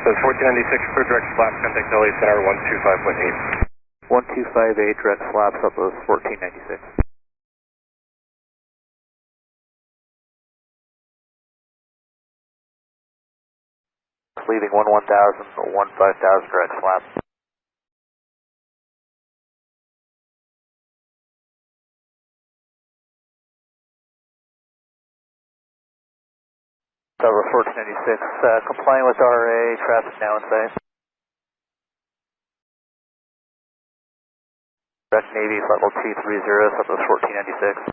Says 1496, clear direct flaps, contact LA Center 125.8. 1258, direct flaps up with 1496. Leaving 1000, 5000, direct flaps. Tower 1496, complying with RA, traffic now in sight. Direct Navy level 230, up with 1496.